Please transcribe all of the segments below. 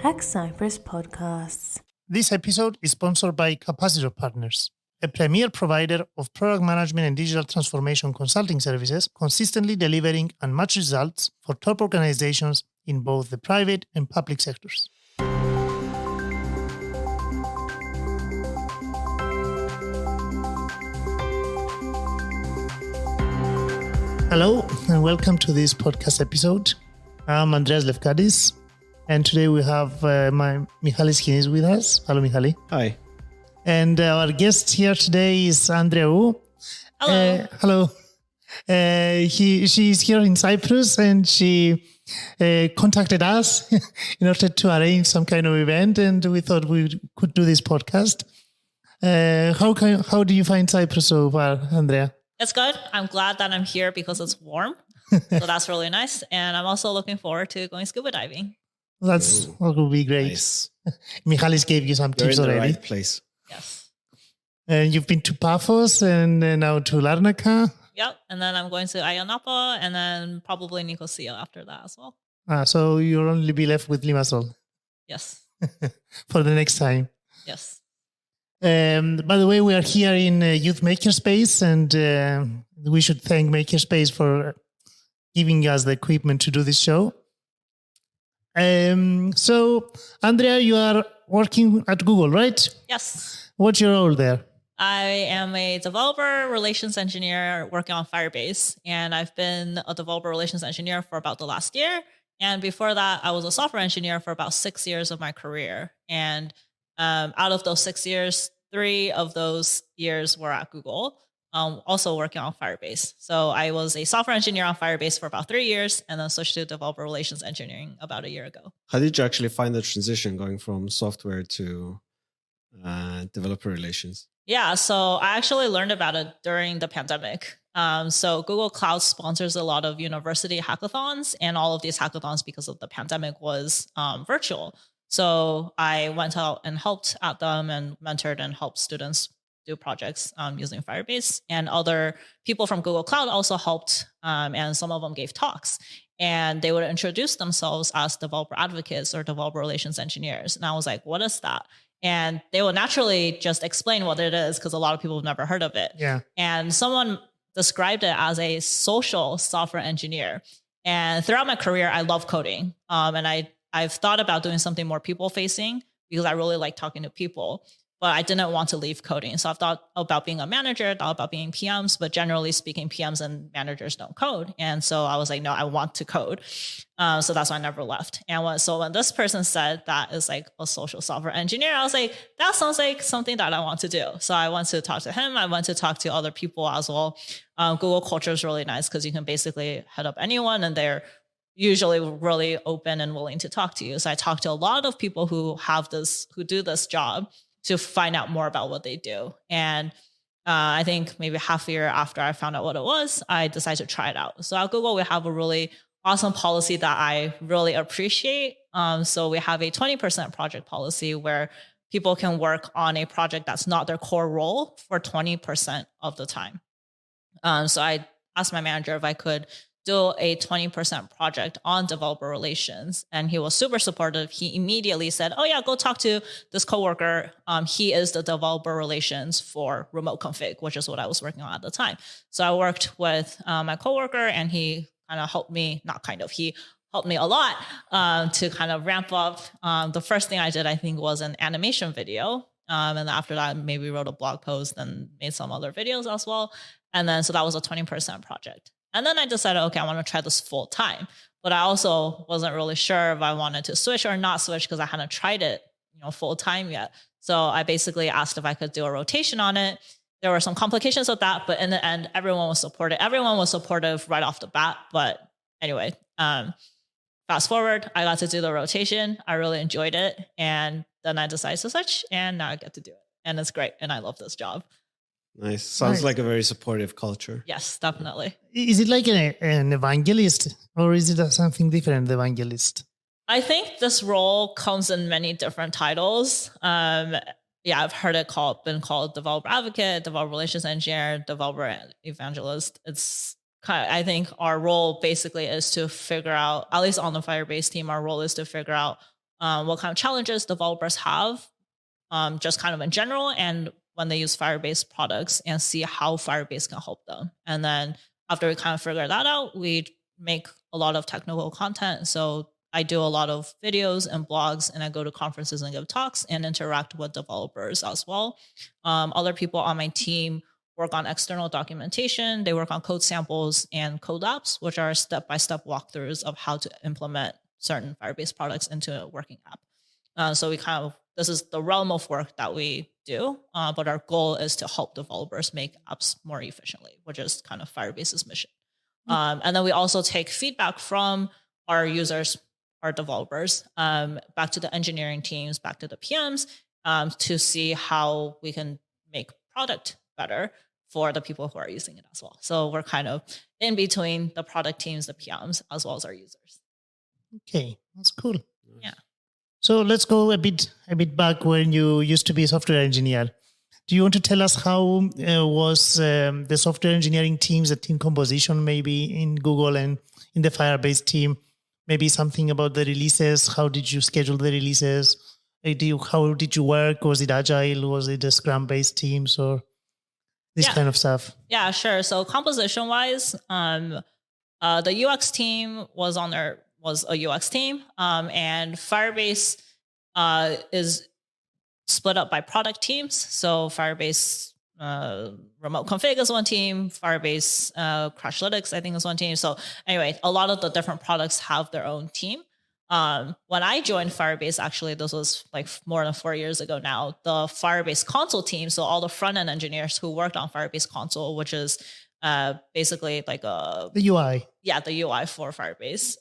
Hack Cyprus podcasts. This episode is sponsored by Capacitor Partners, a premier provider of product management and digital transformation consulting services, consistently delivering unmatched results for top organizations in both the private and public sectors. Hello, and welcome to this podcast episode. I'm Andreas Lefkadis, and today we have Michalis Kinis with us. Hello, Michali. Hi. And our guest here today is Andrea Wu. Hello. Hello. She's here in Cyprus, and she contacted us in order to arrange some kind of event, and we thought we could do this podcast. How do you find Cyprus so far, Andrea? It's good. I'm glad that I'm here because it's warm. So that's really nice. And I'm also looking forward to going scuba diving. That will be great. Nice. Michalis gave you some You're tips in the already. right place. Yes. And you've been to Paphos and now to Larnaca. Yep. And then I'm going to Ionapa and then probably Nicosia after that as well. So you'll only be left with Limassol Yes. for the next time. Yes. By the way, we are here in Youth Makerspace, and we should thank Makerspace for giving us the equipment to do this show. So, Andrea, you are working at Google, right? Yes. What's your role there? I am a developer relations engineer working on Firebase. And I've been a developer relations engineer for about the last year. And before that, I was a software engineer for about 6 years of my career. And out of those 6 years, 3 of those years were at Google, also working on Firebase. So I was a software engineer on Firebase for about 3 years and then switched to developer relations engineering about a year ago. How did you actually find the transition going from software to developer relations? Yeah, so I actually learned about it during the pandemic. So Google Cloud sponsors a lot of university hackathons, and all of these hackathons, because of the pandemic, was virtual. So I went out and helped at them and mentored and helped students do projects using Firebase. And other people from Google Cloud also helped, and some of them gave talks. And they would introduce themselves as developer advocates or developer relations engineers. And I was like, what is that? And they will naturally just explain what it is because a lot of people have never heard of it. Yeah. And someone described it as a social software engineer. And throughout my career, I love coding. And I've thought about doing something more people-facing because I really like talking to people, but I didn't want to leave coding. So I've thought about being a manager, thought about being PMs, but generally speaking, PMs and managers don't code. And so I was like, no, I want to code. So that's why I never left. And when this person said that is like a social software engineer, I was like, that sounds like something that I want to do. So I went to talk to him. I went to talk to other people as well. Google culture is really nice because you can basically head up anyone and they're usually really open and willing to talk to you. So I talked to a lot of people who do this job to find out more about what they do. And I think maybe half a year after I found out what it was, I decided to try it out. So at Google, we have a really awesome policy that I really appreciate. So we have a 20% project policy where people can work on a project that's not their core role for 20% of the time. So I asked my manager if I could do a 20% project on developer relations. And he was super supportive. He immediately said, oh yeah, go talk to this coworker. He is the developer relations for remote config, which is what I was working on at the time. So I worked with my coworker and he kind of helped me, he helped me a lot to kind of ramp up. The first thing I did, I think, was an animation video. And after that, maybe wrote a blog post and made some other videos as well. And then, so that was a 20% project. And then I decided, okay, I want to try this full time. But I also wasn't really sure if I wanted to switch or not switch because I hadn't tried it, full time yet. So I basically asked if I could do a rotation on it. There were some complications with that, but in the end, everyone was supportive. Everyone was supportive right off the bat. But anyway, fast forward, I got to do the rotation. I really enjoyed it. And then I decided to switch and now I get to do it. And it's great. And I love this job. Nice. Sounds Nice. like a very supportive culture. Yes, definitely. Is it like an evangelist, or is it something different, the evangelist? I think this role comes in many different titles. I've heard it been called developer advocate, developer relations engineer, developer evangelist. I think our role basically is to figure out, at least on the Firebase team, our role is to figure out what kind of challenges developers have, just kind of in general, and when they use Firebase products, and see how Firebase can help them. And then after we kind of figure that out, we make a lot of technical content. So I do a lot of videos and blogs, and I go to conferences and give talks and interact with developers as well. Other people on my team work on external documentation. They work on code samples and code apps, which are step-by-step walkthroughs of how to implement certain Firebase products into a working app. So this is the realm of work that we do, but our goal is to help developers make apps more efficiently, which is kind of Firebase's mission. And then we also take feedback from our users, our developers, back to the engineering teams, back to the PMs, to see how we can make product better for the people who are using it as well. So we're kind of in between the product teams, the PMs, as well as our users. Okay, that's cool. Yeah. So let's go a bit back when you used to be a software engineer. Do you want to tell us how was the software engineering teams, the team composition maybe in Google and in the Firebase team? Maybe something about the releases. How did you schedule the releases? How did you work? Was it agile? Was it a Scrum-based teams or this kind of stuff? Yeah, sure. So composition-wise, the UX team was a UX team, and Firebase is split up by product teams. So Firebase remote config is one team, Firebase Crashlytics, I think, is one team. So anyway, a lot of the different products have their own team. When I joined Firebase, actually, this was like more than 4 years ago now, the Firebase console team, so all the front-end engineers who worked on Firebase console, which is basically like the UI. Yeah, the UI for Firebase.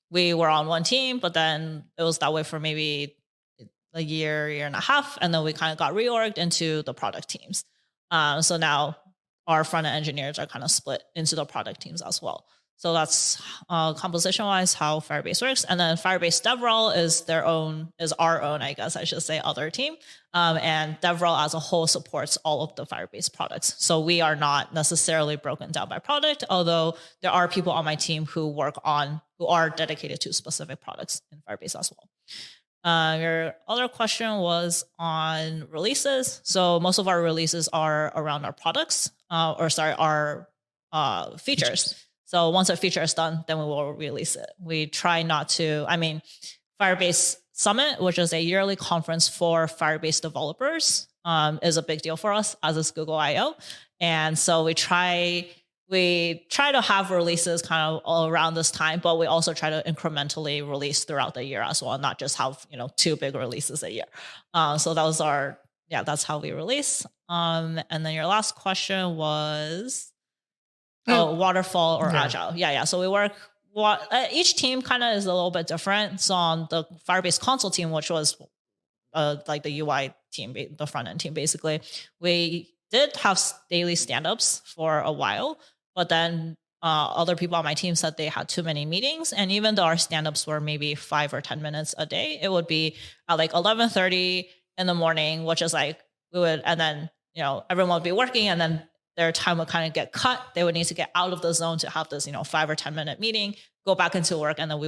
We were on one team, but then it was that way for maybe a year and a half. And then we kind of got reorged into the product teams. So now our front-end engineers are kind of split into the product teams as well. So that's composition-wise how Firebase works. And then Firebase DevRel is our own, I guess I should say, other team. And DevRel as a whole supports all of the Firebase products. So we are not necessarily broken down by product, although there are people on my team who are dedicated to specific products in Firebase as well. Your other question was on releases. So most of our releases are around our products, our features. So once a feature is done, then we will release it. We try not to, Firebase Summit, which is a yearly conference for Firebase developers, is a big deal for us, as is Google I/O. And so we try to have releases kind of all around this time, but we also try to incrementally release throughout the year as well, not just have, 2 big releases a year. So that's how we release. And then your last question was waterfall or agile. Yeah. So we work, each team kind of is a little bit different. So on the Firebase console team, which was like the UI team, the front end team, basically, we did have daily stand-ups for a while, but then other people on my team said they had too many meetings. And even though our stand-ups were maybe 5 or 10 minutes a day, it would be at like 11:30 in the morning, which is like, and then, everyone would be working, and then their time would kind of get cut. They would need to get out of the zone to have this, 5 or 10 minute meeting, go back into work, and then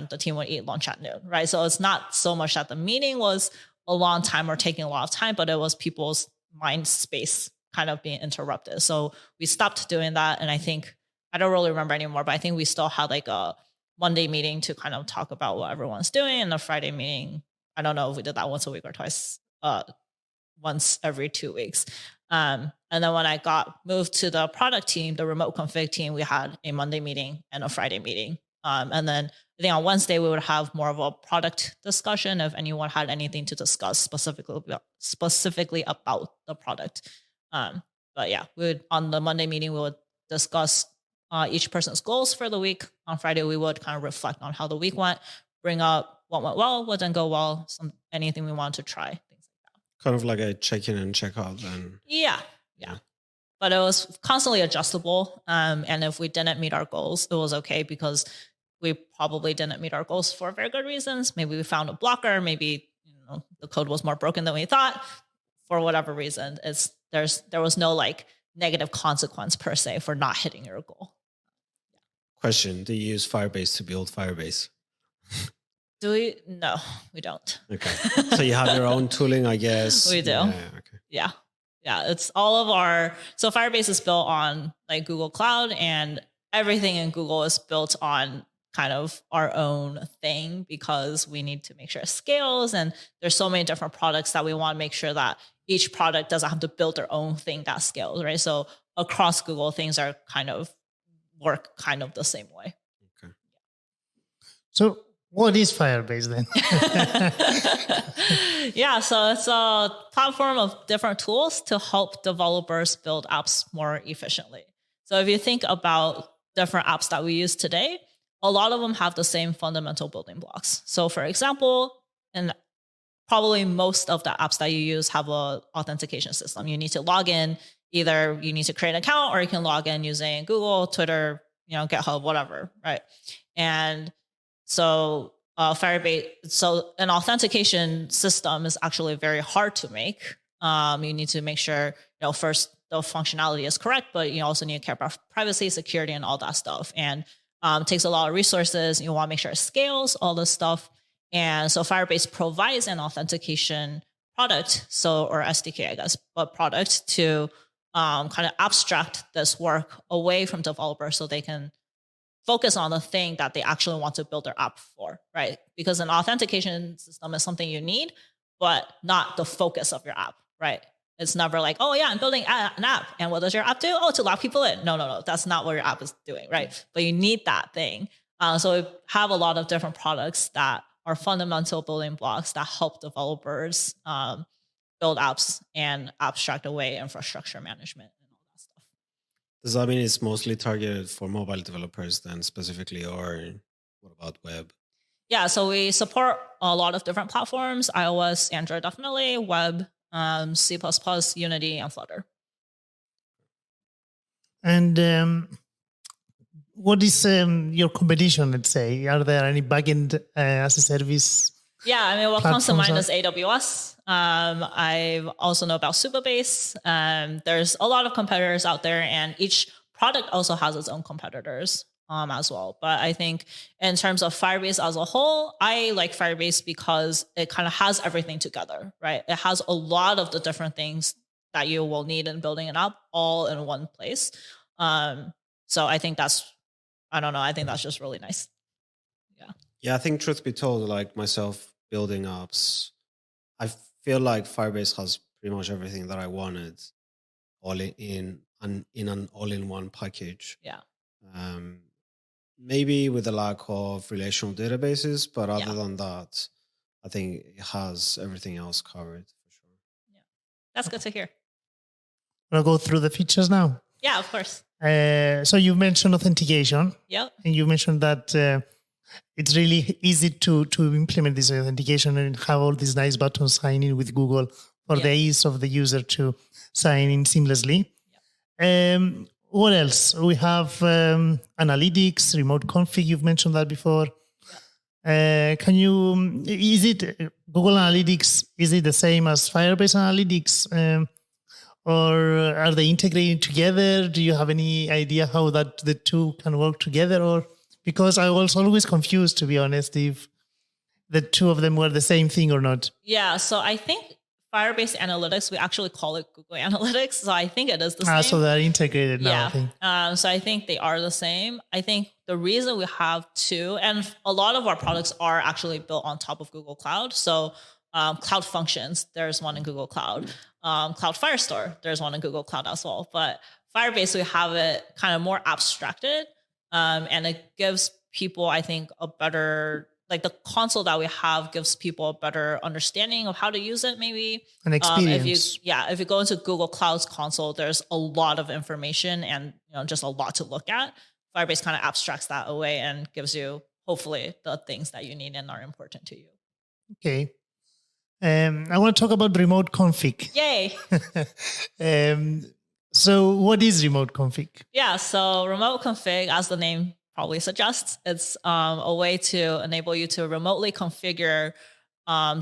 the team would eat lunch at noon, right? So it's not so much that the meeting was a long time or taking a lot of time, but it was people's mind space kind of being interrupted. So we stopped doing that. And I don't really remember anymore, but I think we still had like a Monday meeting to kind of talk about what everyone's doing. And the Friday meeting, I don't know if we did that once a week or twice, once every 2 weeks. And then when I got moved to the product team, the remote config team, we had a Monday meeting and a Friday meeting. And then I think on Wednesday, we would have more of a product discussion if anyone had anything to discuss specifically about the product. But yeah, on the Monday meeting, we would discuss each person's goals for the week. On Friday, we would kind of reflect on how the week went, bring up what went well, what didn't go well, anything we wanted to try, things like that. Kind of like a check-in and check-out then. Yeah. But it was constantly adjustable. And if we didn't meet our goals, it was okay, because we probably didn't meet our goals for very good reasons. Maybe we found a blocker. Maybe the code was more broken than we thought. For whatever reason, there was no like negative consequence per se for not hitting your goal. Question: do you use Firebase to build Firebase? Do we? No, we don't. Okay. So you have your own tooling, I guess. We do. Okay. Yeah. It's all of our, so Firebase is built on like Google Cloud, and everything in Google is built on kind of our own thing because we need to make sure it scales. And there's so many different products that we want to make sure that each product doesn't have to build their own thing that scales, right? So across Google, things are kind of work kind of the same way. Okay. So what is Firebase then? Yeah, so it's a platform of different tools to help developers build apps more efficiently. So if you think about different apps that we use today, a lot of them have the same fundamental building blocks. So for example, and probably most of the apps that you use have a authentication system. You need to log in, either you need to create an account or you can log in using Google, Twitter, GitHub, whatever, right? And so Firebase, so an authentication system is actually very hard to make. You need to make sure, first the functionality is correct, but you also need to care about privacy, security, and all that stuff. And it takes a lot of resources. You want to make sure it scales, all this stuff. And so Firebase provides an authentication product, or SDK, I guess, but product to kind of abstract this work away from developers so they can focus on the thing that they actually want to build their app for, right? Because an authentication system is something you need, but not the focus of your app, right? It's never like, oh yeah, I'm building an app. And what does your app do? Oh, to lock people in. No. That's not what your app is doing, right? But you need that thing. So we have a lot of different products that are fundamental building blocks that help developers build apps and abstract away infrastructure management and all that stuff. Does that mean it's mostly targeted for mobile developers then specifically, or what about web? Yeah, so we support a lot of different platforms, iOS, Android definitely, web, C++, Unity, and Flutter. And what is your competition, let's say? Are there any backend as a service? Yeah, I mean, what comes to mind platforms is AWS. I also know about Firebase. There's a lot of competitors out there, and each product also has its own competitors as well. But I think in terms of Firebase as a whole, I like Firebase because it kind of has everything together, right? It has a lot of the different things that you will need in building an app all in one place. So I think I think that's just really nice. Yeah, I think truth be told, like myself building apps, I feel like Firebase has pretty much everything that I wanted all in an all-in-one package. Yeah. Maybe with a lack of relational databases, but other than that, I think it has everything else covered for sure. Yeah, that's good to hear. We'll go through the features now. Yeah, of course. So you mentioned authentication. Yep. And you mentioned that it's really easy to implement this authentication and have all these nice buttons sign in with Google for the ease of the user to sign in seamlessly. Yep. What else? We have analytics, remote config. You've mentioned that before. Yep. Is it Google Analytics? Is it the same as Firebase Analytics? Or are they integrated together? Do you have any idea how that the two can work together? Or because I was always confused, to be honest, if the two of them were the same thing or not. Yeah, so I think Firebase Analytics, we actually call it Google Analytics. So I think it is the same. So they're integrated now, I think. So I think they are the same. I think the reason we have two, and a lot of our products are actually built on top of Google Cloud. So Cloud Functions, there's one in Google Cloud. Cloud Firestore, there's one in Google Cloud as well. But Firebase, we have it kind of more abstracted. And it gives people, I think, a better, like the console that we have gives people a better understanding of how to use it, maybe. An experience. If you go into Google Cloud's console, there's a lot of information and just a lot to look at. Firebase kind of abstracts that away and gives you, hopefully, the things that you need and are important to you. Okay. I want to talk about remote config. Yay! So what is remote config? Yeah, so remote config, as the name probably suggests, it's a way to enable you to remotely configure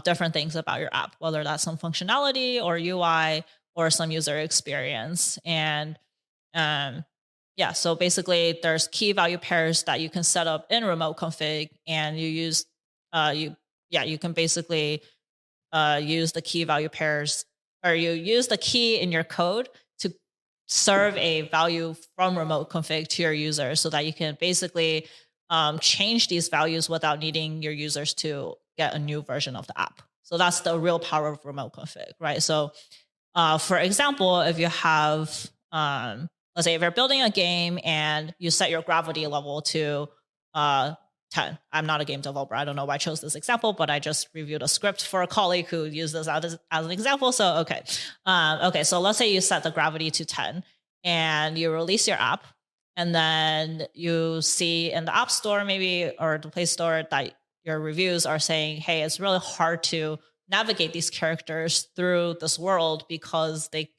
different things about your app, whether that's some functionality or UI or some user experience. And so basically there's key value pairs that you can set up in remote config, and you use you can basically use the key value pairs, or you use the key in your code to serve a value from remote config to your users, so that you can basically change these values without needing your users to get a new version of the app. So that's the real power of remote config, right? So for example, if you have, let's say if you're building a game and you set your gravity level to 10. I'm not a game developer. I don't know why I chose this example, but I just reviewed a script for a colleague who used this as an example. So, okay. So let's say you set the gravity to 10 and you release your app, and then you see in the App Store maybe, or the Play Store, that your reviews are saying, hey, it's really hard to navigate these characters through this world because they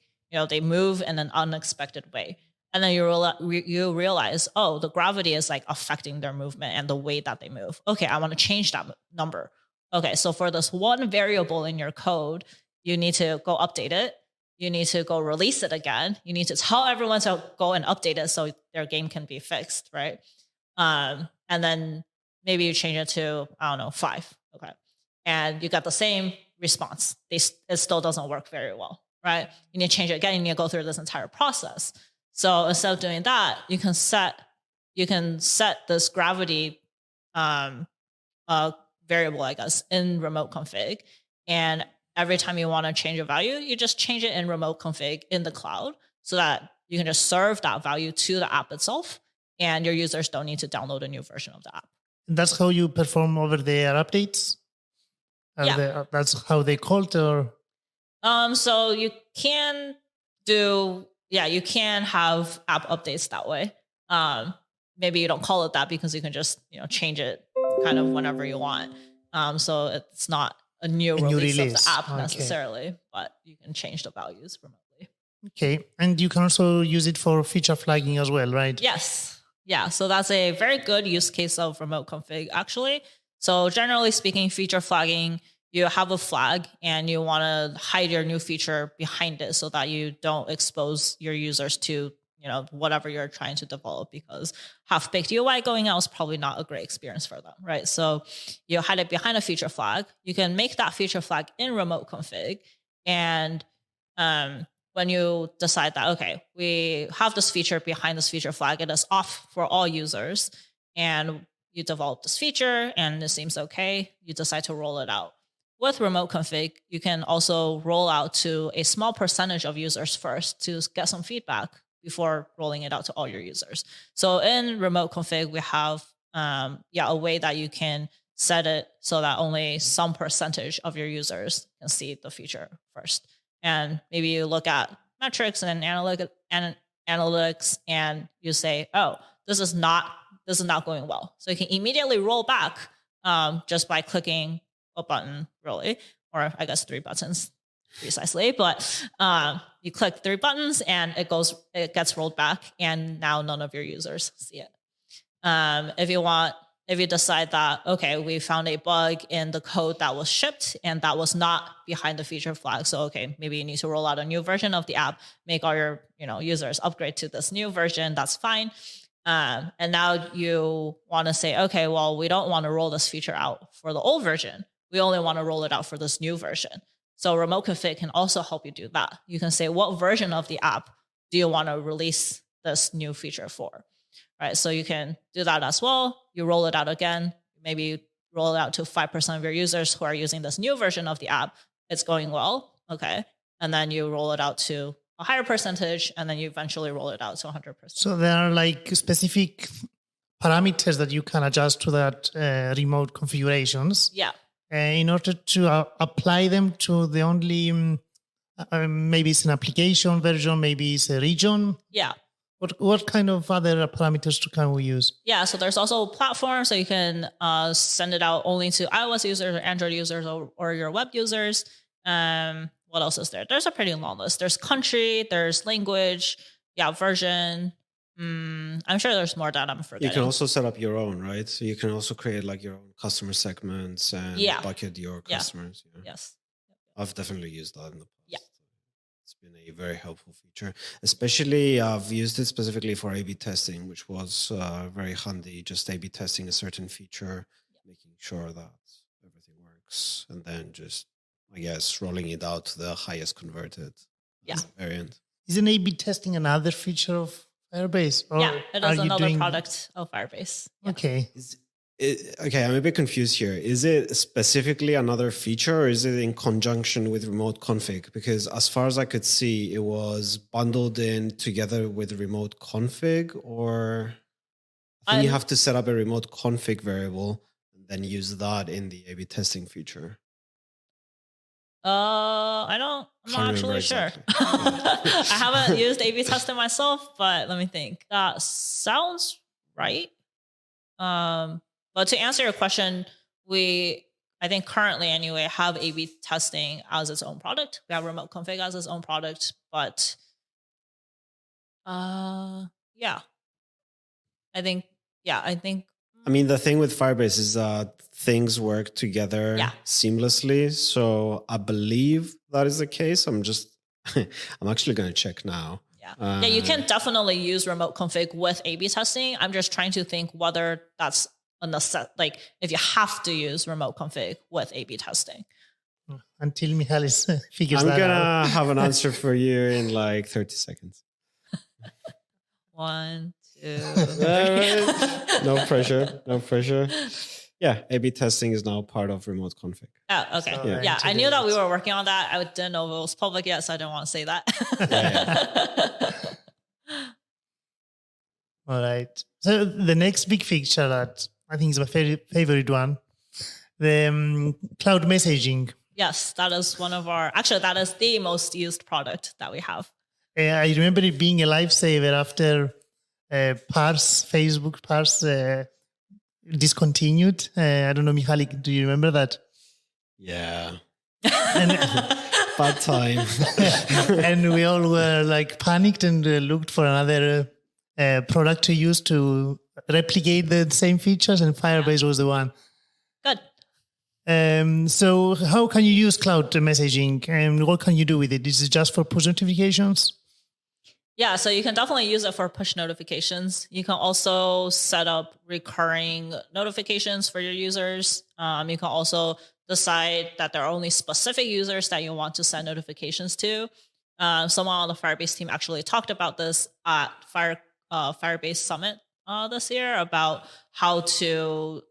move in an unexpected way. And then you realize, oh, the gravity is like affecting their movement and the way that they move. Okay, I want to change that number. Okay, so for this one variable in your code, you need to go update it. You need to go release it again. You need to tell everyone to go and update it so their game can be fixed, right? And then maybe you change it to, 5. Okay. And you got the same response. It still doesn't work very well, right? You need to change it again. You need to go through this entire process. So instead of doing that, you can set this gravity variable, I guess, in remote config. And every time you want to change a value, you just change it in remote config in the cloud, so that you can just serve that value to the app itself, and your users don't need to download a new version of the app. And that's how you perform over-the-air updates? That's how they call it, or? So you can you can have app updates that way. Maybe you don't call it that because you can just change it kind of whenever you want. So it's not a new release of the app necessarily, but you can change the values remotely. Okay, and you can also use it for feature flagging as well, right? Yes. Yeah, so that's a very good use case of remote config, actually. So generally speaking, feature flagging, you have a flag and you want to hide your new feature behind it so that you don't expose your users to whatever you're trying to develop, because half-baked UI going out is probably not a great experience for them, right? So you hide it behind a feature flag. You can make that feature flag in remote config. And when you decide that, okay, we have this feature behind this feature flag, it is off for all users, and you develop this feature and it seems okay, you decide to roll it out. With remote config, you can also roll out to a small percentage of users first to get some feedback before rolling it out to all your users. So in remote config, we have a way that you can set it so that only some percentage of your users can see the feature first. And maybe you look at metrics and analytics and you say, oh, this is not going well. So you can immediately roll back just by clicking a button, really, or I guess 3 buttons precisely, but you click 3 buttons and it gets rolled back, and now none of your users see it. If you decide that, okay, we found a bug in the code that was shipped and that was not behind the feature flag, so okay, maybe you need to roll out a new version of the app, make all your users upgrade to this new version, that's fine. And now you want to say, okay, well, we don't want to roll this feature out for the old version. We only want to roll it out for this new version. So remote config can also help you do that. You can say, what version of the app do you want to release this new feature for? Right. So you can do that as well. You roll it out again. Maybe you roll it out to 5% of your users who are using this new version of the app. It's going well. Okay. And then you roll it out to a higher percentage, and then you eventually roll it out to 100%. So there are like specific parameters that you can adjust to that remote configurations. Yeah. In order to apply them to the only, maybe it's an application version, maybe it's a region. Yeah. What kind of other parameters can we use? Yeah, so there's also platforms, so you can send it out only to iOS users or Android users or your web users. What else is there? There's a pretty long list. There's country, there's language, version. I'm sure there's more that I'm forgetting. You can also set up your own, right? So you can also create like your own customer segments and bucket your customers. Yeah. Yes. I've definitely used that in the past. Yeah. It's been a very helpful feature. Especially I've used it specifically for A/B testing, which was very handy. Just A/B testing a certain feature, making sure that works, and then just, I guess, rolling it out to the highest converted variant. Isn't A/B testing another feature of Firebase? Or Yeah, it is another product of Firebase. Yeah. Okay. Okay, I'm a bit confused here. Is it specifically another feature, or is it in conjunction with remote config? Because as far as I could see, it was bundled in together with remote config, or I think you have to set up a remote config variable and then use that in the A/B testing feature. I'm not actually sure. Exactly. I haven't used A/B testing myself, but let me think. That sounds right. But to answer your question, I think currently anyway, have A/B testing as its own product. We have remote config as its own product, but I think. I mean, the thing with Firebase is that things work together seamlessly. So I believe that is the case. I'm actually going to check now. Yeah, you can definitely use remote config with A/B testing. I'm just trying to think whether that's like if you have to use remote config with A/B testing. Until Michalis figures that out. I'm going to have an answer for you in like 30 seconds. 1, 2. No pressure. Yeah, A/B testing is now part of remote config. Oh, okay. So, yeah, I knew that we were working on that. I didn't know if it was public yet, so I didn't want to say that. All right. So the next big feature that I think is my favorite one, the cloud messaging. Yes, that is that is the most used product that we have. I remember it being a lifesaver after Facebook Parse discontinued. I don't know, Michalik, do you remember that? Yeah. Bad time. And we all were like panicked and looked for another product to use to replicate the same features, and Firebase was the one. Good. So how can you use cloud messaging, and what can you do with it? Is it just for push notifications? Yeah, so you can definitely use it for push notifications. You can also set up recurring notifications for your users. You can also decide that there are only specific users that you want to send notifications to. Someone on the Firebase team actually talked about this at Firebase Summit this year about how to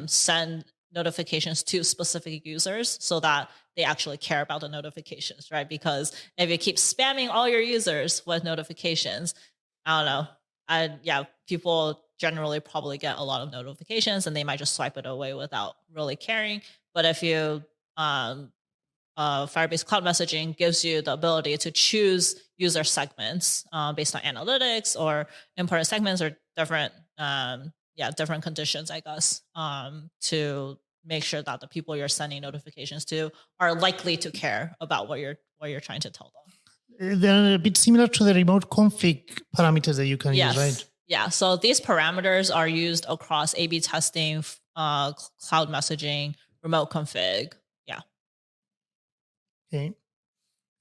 send notifications to specific users so that they actually care about the notifications, right? Because if you keep spamming all your users with notifications, I don't know. People generally probably get a lot of notifications and they might just swipe it away without really caring. But if you Firebase Cloud Messaging gives you the ability to choose user segments based on analytics or important segments or different conditions, I guess, to make sure that the people you're sending notifications to are likely to care about what you're trying to tell them. They're a bit similar to the remote config parameters that you can use, right? Yeah. So these parameters are used across A/B testing, cloud messaging, remote config. Yeah. Okay.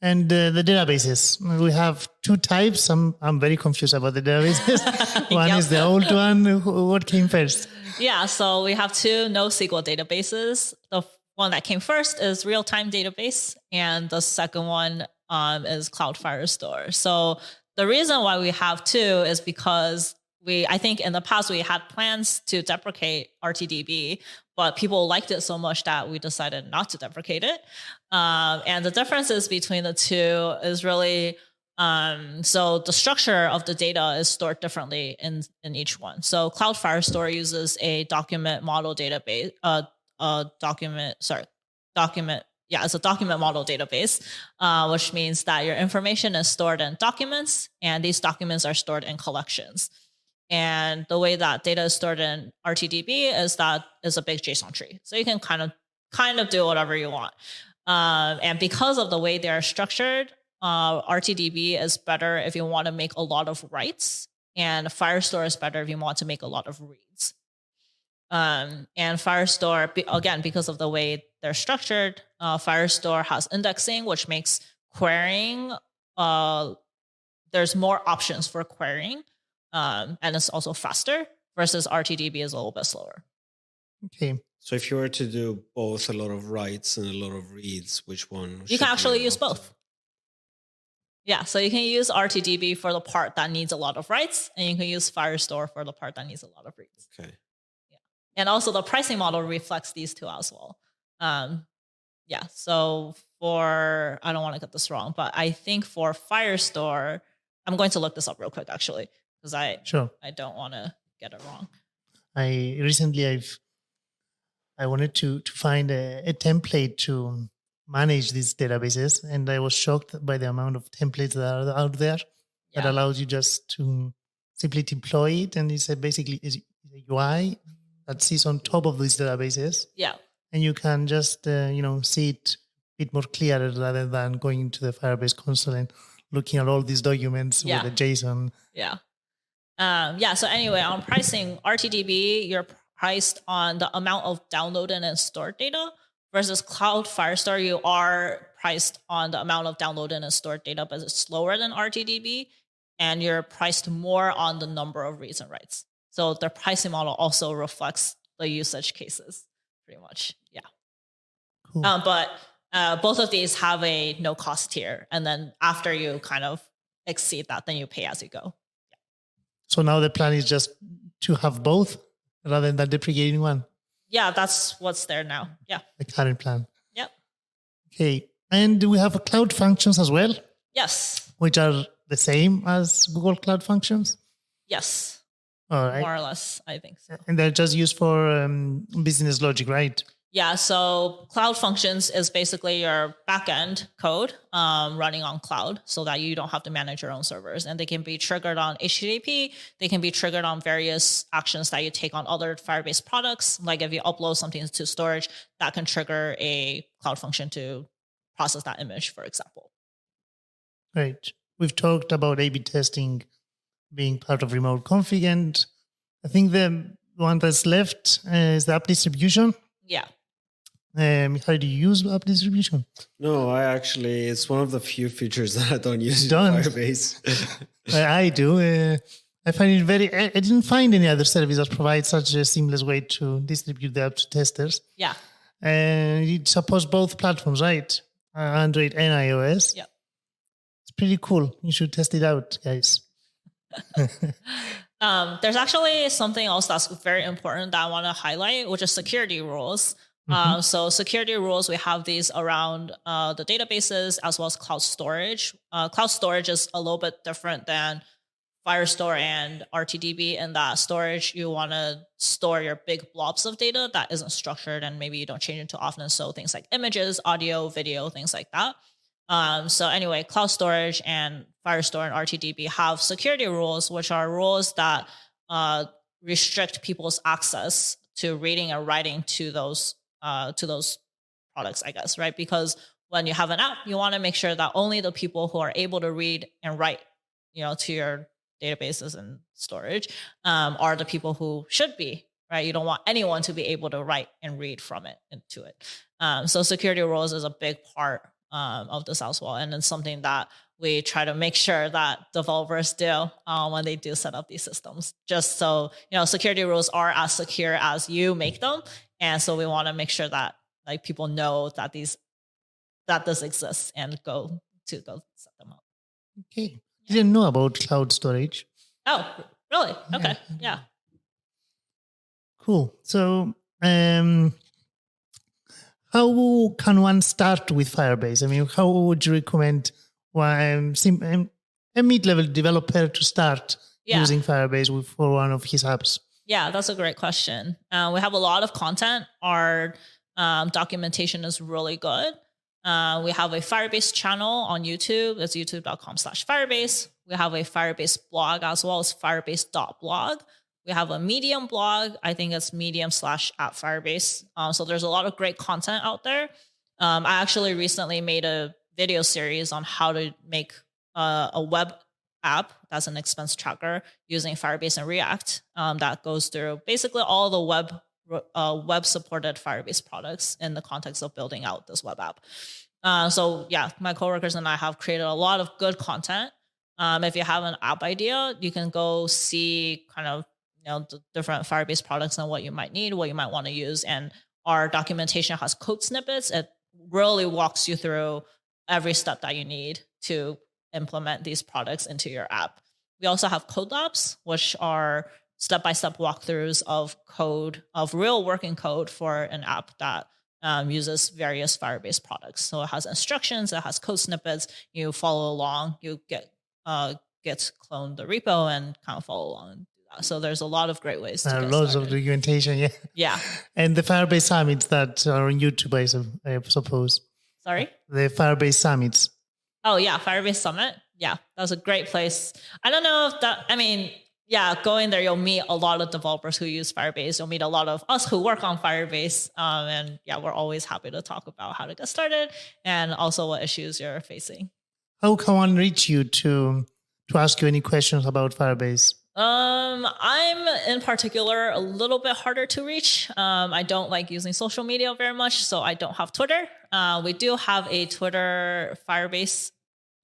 And the databases, we have two types. I'm very confused about the databases. One is the old one. What came first? Yeah, so we have two NoSQL databases. The one that came first is real-time database, and the second one is Cloud Firestore. So the reason why we have two is because I think in the past we had plans to deprecate RTDB, but people liked it so much that we decided not to deprecate it. And the differences between the two is really, so the structure of the data is stored differently in each one. So Cloud Firestore uses a document model database, it's a document model database, which means that your information is stored in documents, and these documents are stored in collections. And the way that data is stored in RTDB is a big JSON tree. So you can kind of do whatever you want. And because of the way they are structured, RTDB is better if you want to make a lot of writes, and Firestore is better if you want to make a lot of reads. And Firestore, again, because of the way they're structured, Firestore has indexing, which makes querying, there's more options for querying, and it's also faster, versus RTDB is a little bit slower. Okay. So if you were to do both a lot of writes and a lot of reads, which one? You can actually use opt to? both. Yeah, so you can use RTDB for the part that needs a lot of writes, and you can use Firestore for the part that needs a lot of reads. Okay. Yeah, and also the pricing model reflects these two as well. Yeah, so for, I don't want to get this wrong, but I think for Firestore, I'm going to look this up real quick actually, because I don't want to get it wrong. I wanted to find a template to manage these databases, and I was shocked by the amount of templates that are out there that allows you just to simply deploy it, and it's basically is a UI that sits on top of these databases. Yeah. And you can just see it a bit more clearer rather than going into the Firebase console and looking at all these documents with the JSON. Yeah. So anyway, on pricing, RTDB, you're priced on the amount of downloaded and stored data, versus Cloud Firestore, you are priced on the amount of downloaded and stored data, but it's slower than RTDB, and you're priced more on the number of reads and writes. So the pricing model also reflects the usage cases, pretty much. Yeah. Cool. But both of these have a no cost tier, and then after you kind of exceed that, then you pay as you go. Yeah. So now the plan is just to have both rather than deprecating one. Yeah, that's what's there now. Yeah. The current plan. Yep. Okay. And we have cloud functions as well. Yes. Which are the same as Google Cloud Functions. Yes. All right. More or less, I think so. And they're just used for business logic, right? Yeah, so Cloud Functions is basically your backend code running on cloud so that you don't have to manage your own servers. And they can be triggered on HTTP. They can be triggered on various actions that you take on other Firebase products. Like if you upload something to storage, that can trigger a Cloud Function to process that image, for example. Right. We've talked about A/B testing being part of remote config. And I think the one that's left is the app distribution. Yeah. How do you use app distribution? No, it's one of the few features that I don't use in Firebase. I do. I find it I didn't find any other service that provides such a seamless way to distribute the app to testers. Yeah. And it supports both platforms, right? Android and iOS. Yeah. It's pretty cool. You should test it out, guys. There's actually something else that's very important that I want to highlight, which is security rules. So security rules, we have these around the databases as well as cloud storage. Cloud storage is a little bit different than Firestore and RTDB in that storage, you want to store your big blobs of data that isn't structured and maybe you don't change it too often. So things like images, audio, video, things like that. So anyway, cloud storage and Firestore and RTDB have security rules, which are rules that restrict people's access to reading and writing to those products, I guess, right? Because when you have an app, you want to make sure that only the people who are able to read and write, to your databases and storage are the people who should be, right? You don't want anyone to be able to write and read from it into it. So security rules is a big part of this as well. And it's something that we try to make sure that developers do when they do set up these systems, just so, security rules are as secure as you make them. And so we want to make sure that people know that this exists and go set them up. Okay. Yeah. Didn't know about cloud storage. Oh, really? Okay. Yeah. Cool. So, how can one start with Firebase? I mean, how would you recommend a mid-level developer to start using Firebase for one of his apps? Yeah, that's a great question. We have a lot of content. Our documentation is really good. We have a Firebase channel on YouTube. It's youtube.com/Firebase. We have a Firebase blog as well as firebase.blog. We have a Medium blog. I think it's medium/@Firebase. So there's a lot of great content out there. I actually recently made a video series on how to make a web app that's an expense tracker using Firebase and React that goes through basically all the web supported Firebase products in the context of building out this web app. So yeah, my coworkers and I have created a lot of good content. If you have an app idea, you can go see kind of the different Firebase products and what you might need, what you might want to use. And our documentation has code snippets. It really walks you through every step that you need to implement these products into your app. We also have code labs, which are step-by-step walkthroughs of code, of real working code for an app that uses various Firebase products. So it has instructions, it has code snippets. You follow along, you get clone the repo and kind of follow along and do that. So there's a lot of great ways to get lots started. of documentation, yeah. Yeah. And the Firebase summits that are on YouTube, I suppose. Sorry? The Firebase summits. Oh yeah, Firebase Summit. Yeah, that's a great place. I don't know if that, I mean, yeah, going there, you'll meet a lot of developers who use Firebase. You'll meet a lot of us who work on Firebase. And yeah, we're always happy to talk about how to get started and also what issues you're facing. How can one reach you to ask you any questions about Firebase? I'm in particular a little bit harder to reach. I don't like using social media very much, so I don't have Twitter. We do have a Twitter Firebase,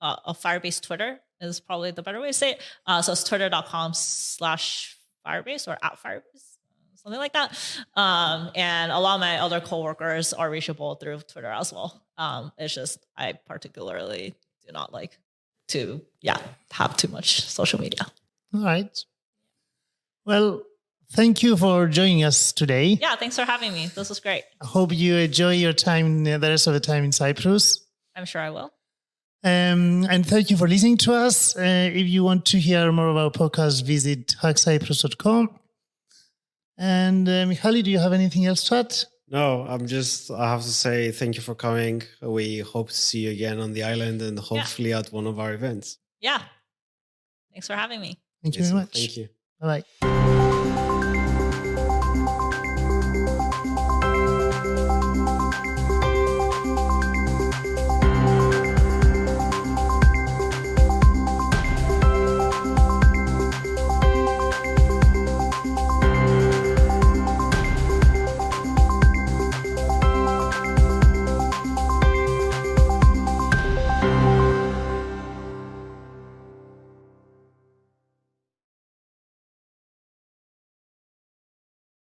a Firebase Twitter is probably the better way to say it. So it's twitter.com/Firebase or @Firebase, something like that. And a lot of my other coworkers are reachable through Twitter as well. It's just, I particularly do not like to, have too much social media. All right. Well, thank you for joining us today. Yeah, thanks for having me. This was great. I hope you enjoy your time, the rest of the time in Cyprus. I'm sure I will. And thank you for listening to us. If you want to hear more of our podcast, visit hackcyprus.com. And Mihaly, do you have anything else to add? No, I have to say thank you for coming. We hope to see you again on the island and hopefully at one of our events. Yeah. Thanks for having me. Thank you very much. Thank you. Bye-bye.